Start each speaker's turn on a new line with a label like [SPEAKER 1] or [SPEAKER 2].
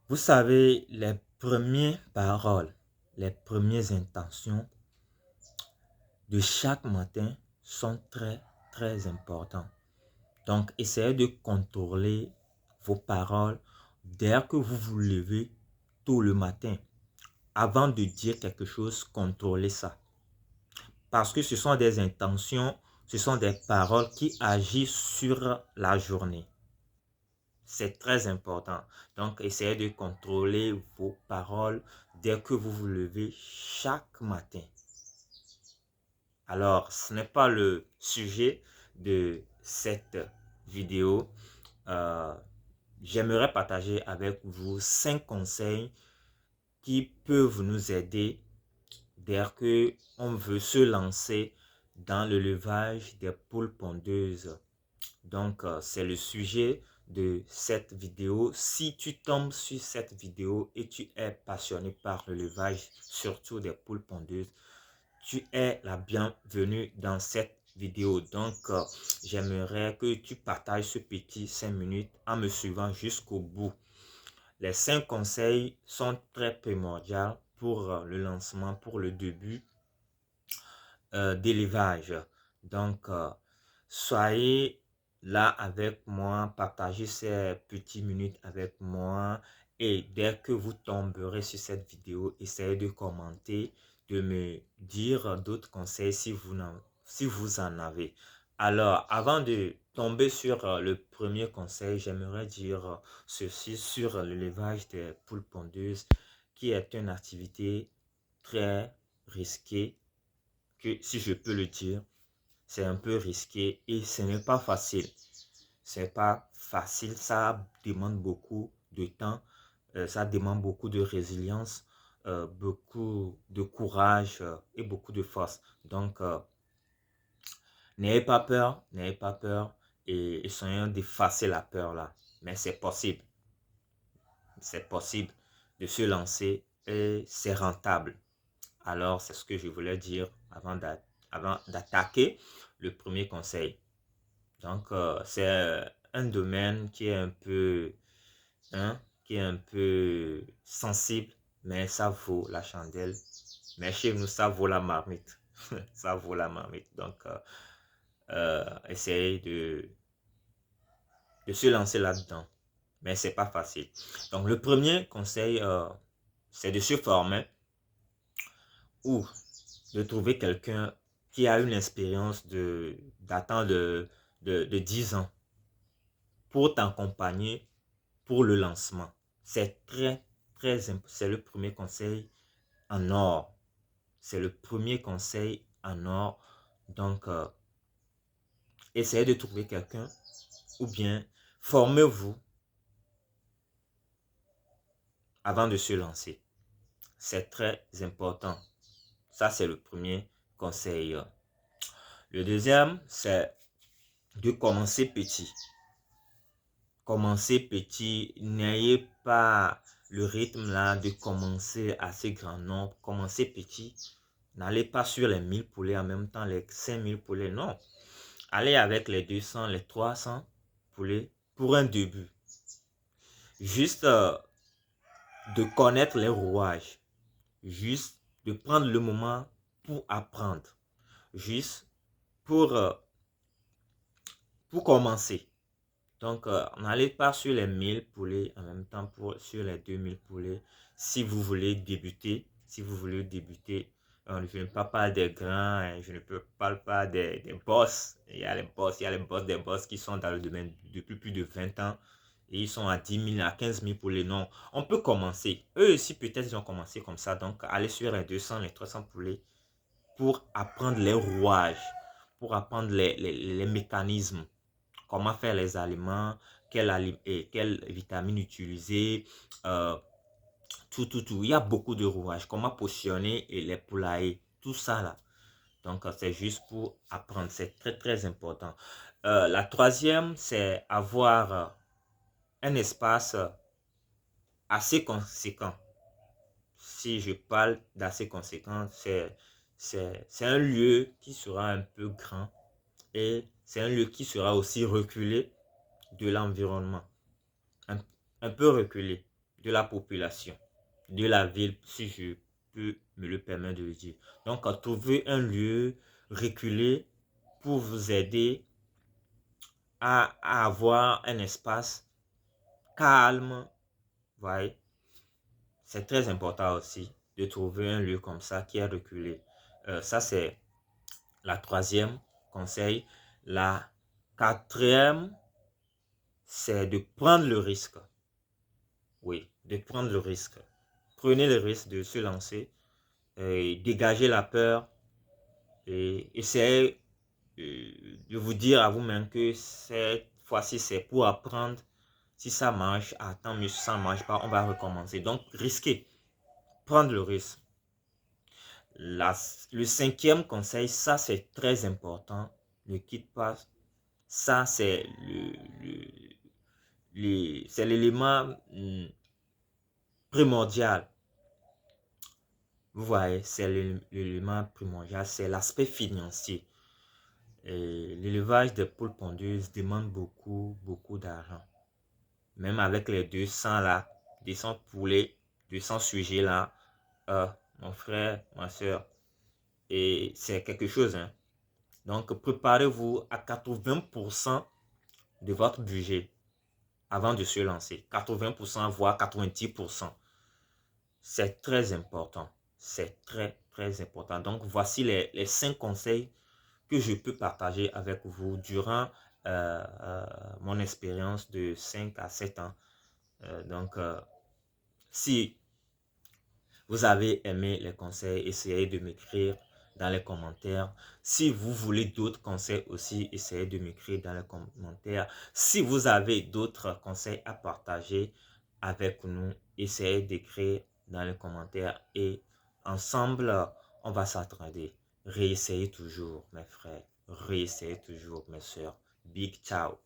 [SPEAKER 1] Vous savez, les premières paroles, les premières intentions de chaque matin sont très importantes. Donc, essayez de contrôler vos paroles dès que vous vous levez tôt le matin. Avant de dire quelque chose, contrôlez ça. Parce que ce sont des intentions, ce sont des paroles qui agissent sur la journée. C'est très important. Donc, essayez de contrôler vos paroles dès que vous vous levez chaque matin. Alors, ce n'est pas le sujet de cette vidéo. Euh, J'aimerais partager avec vous 5 conseils qui peuvent nous aider dès que on veut se lancer dans le levage des poules pondeuses. Donc, c'est le sujet de cette vidéo. Si tu tombes sur cette vidéo et tu es passionné par le levage, surtout des poules pondeuses, tu es la bienvenue dans cette vidéo. Donc, j'aimerais que tu partages ce petit 5 minutes en me suivant jusqu'au bout. Les 5 conseils sont très primordiaux pour le lancement, pour le début d'élevage. Donc, soyez là avec moi, partagez ces petites minutes avec moi et dès que vous tomberez sur cette vidéo, essayez de commenter, de me dire d'autres conseils si vous en avez. Alors, avant de tomber sur le premier conseil, j'aimerais dire ceci sur l'élevage des poules pondeuses, qui est une activité très risquée, que si je peux le dire, c'est un peu risqué et ce n'est pas facile. C'est pas facile, ça demande beaucoup de temps, ça demande beaucoup de résilience, beaucoup de courage et beaucoup de force. Donc, n'ayez pas peur et essayons d'effacer la peur là. Mais c'est possible de se lancer et c'est rentable. Alors, c'est ce que je voulais dire avant d'attaquer le premier conseil. Donc, c'est un domaine qui est un peu, hein, qui est un peu sensible, mais ça vaut la chandelle. Mais chez nous, ça vaut la marmite. Ça vaut la marmite. Donc, essayez de se lancer là-dedans. Mais c'est pas facile. Donc, le premier conseil, c'est de se former ou de trouver quelqu'un qui a une expérience d'attendre de 10 ans pour t'accompagner pour le lancement. C'est très important. C'est le premier conseil en or. C'est le premier conseil en or. Donc, essayez de trouver quelqu'un ou bien formez-vous avant de se lancer. C'est très important. Ça, c'est le premier conseil. Le deuxième, c'est de commencer petit. Commencez petit, n'ayez pas le rythme là de commencer assez grand nombre. Commencez petit. N'allez pas sur les 1000 poulets en même temps, les 5000 poulets. Non. Allez avec les 200, les 300 poulets pour un début. Juste de connaître les rouages. Juste de prendre le moment pour apprendre. Juste pour, euh, pour commencer. Donc, n'allez pas sur les 1000 poulets en même temps sur les 2000 poulets. Si vous voulez débuter, je ne parle pas des grands, hein, je ne parle pas des boss. Il y a les boss des boss qui sont dans le domaine depuis plus de 20 ans. Et ils sont à 10 000, à 15 000 poulets. Non, on peut commencer. Eux aussi, peut-être, ils ont commencé comme ça. Donc, allez sur les 200, les 300 poulets pour apprendre les rouages, pour apprendre les mécanismes, comment faire les aliments, quelles vitamines utiliser, euh, tout. Il y a beaucoup de rouages, comment positionner et les poulailler, tout ça là. Donc, c'est juste pour apprendre, c'est très important. La troisième, c'est avoir un espace assez conséquent. Si je parle d'assez conséquent, c'est un lieu qui sera un peu grand et c'est un lieu qui sera aussi reculé de l'environnement. Un, un peu reculé. de la population, de la ville, si je peux me le permettre de le dire. Donc, trouver un lieu reculé pour vous aider à avoir un espace calme. Voyez, c'est très important aussi de trouver un lieu comme ça qui est reculé. Ça, c'est la troisième conseil. La quatrième, c'est de prendre le risque. Oui, de prendre le risque. Prenez le risque de se lancer, dégager la peur et essayez de vous dire à vous-même que cette fois-ci, c'est pour apprendre. Si ça marche, tant mieux. Si ça ne marche pas, on va recommencer. Donc, risquer, prendre le risque. Le cinquième conseil, ça c'est très important. Ne quitte pas. Ça, c'est c'est l'élément primordial. Vous voyez, c'est l'élément primordial, c'est l'aspect financier. L'élevage des poules pondeuses demande beaucoup d'argent. Même avec les 200 là, 200 poulets, 200 sujets là, mon frère, ma soeur, et c'est quelque chose, hein. Donc, préparez-vous à 80% de votre budget avant de se lancer. 80%, voire 90%. C'est très important. C'est très important. Donc, voici les 5 conseils que je peux partager avec vous durant mon expérience de 5 à 7 ans. Si vous avez aimé les conseils, essayez de m'écrire dans les commentaires. Si vous voulez d'autres conseils aussi, essayez de m'écrire dans les commentaires. Si vous avez d'autres conseils à partager avec nous, essayez d'écrire dans les commentaires et ensemble, on va s'attarder. Réessayez toujours, mes frères. Réessayez toujours, mes soeurs. Big ciao.